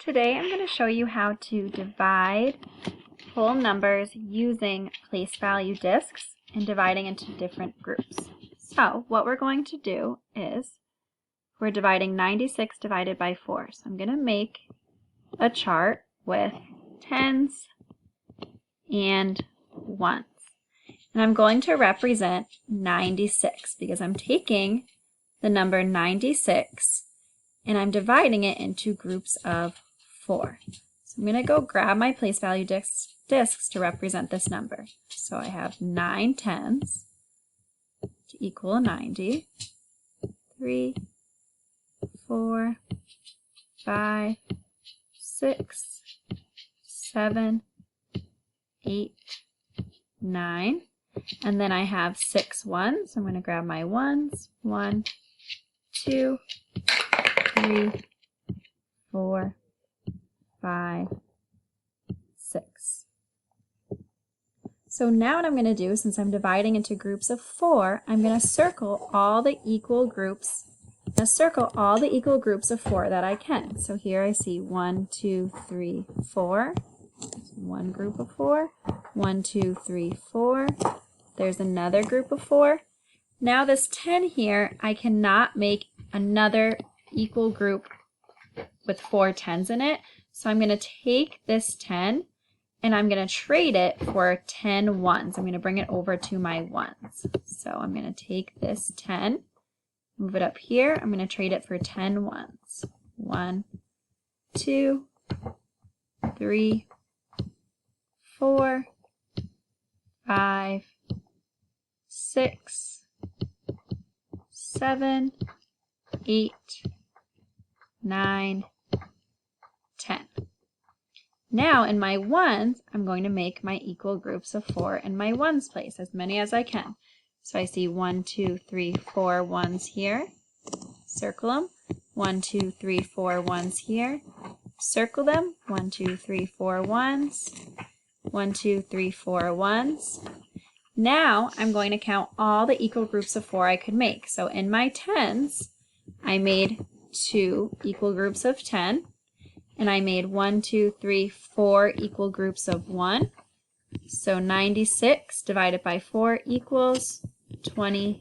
Today I'm going to show you how to divide whole numbers using place value discs and dividing into different groups. So what we're going to do is we're dividing 96 divided by 4. So I'm going to make a chart with tens and ones. And I'm going to represent 96 because I'm taking the number 96 and I'm dividing it into groups of 4. So I'm going to go grab my place value discs to represent this number. So I have 9 tens to equal 90, 3, 4, 5, 6, 7, 8, 9. And then I have 6 ones. I'm going to grab my ones. 1, 2, 3, 4, 5, 6. So now what I'm going to do, since I'm dividing into groups of 4, I'm going to circle all the equal groups. I'm going to circle all the equal groups of 4 that I can. So here I see 1, 2, 3, 4. One group of 4. 1, 2, 3, 4. There's another group of 4. Now this 10 here, I cannot make another equal group with 4 tens in it. So I'm going to take this 10 and I'm going to trade it for 10 ones. I'm going to bring it over to my ones. So I'm going to take this 10, move it up here. I'm going to trade it for 10 ones. 1, 2, 3, 4, 5, 6, 7, 8, 9, 10. Now in my ones, I'm going to make my equal groups of 4 in my ones place, as many as I can. So I see 1, 2, 3, 4 ones here. Circle them. 1, 2, 3, 4 ones here. Circle them. 1, 2, 3, 4 ones. 1, 2, 3, 4 ones. Now I'm going to count all the equal groups of 4 I could make. So in my tens, I made 2 equal groups of 10. And I made 1, 2, 3, 4 equal groups of 1. So 96 divided by 4 equals 26.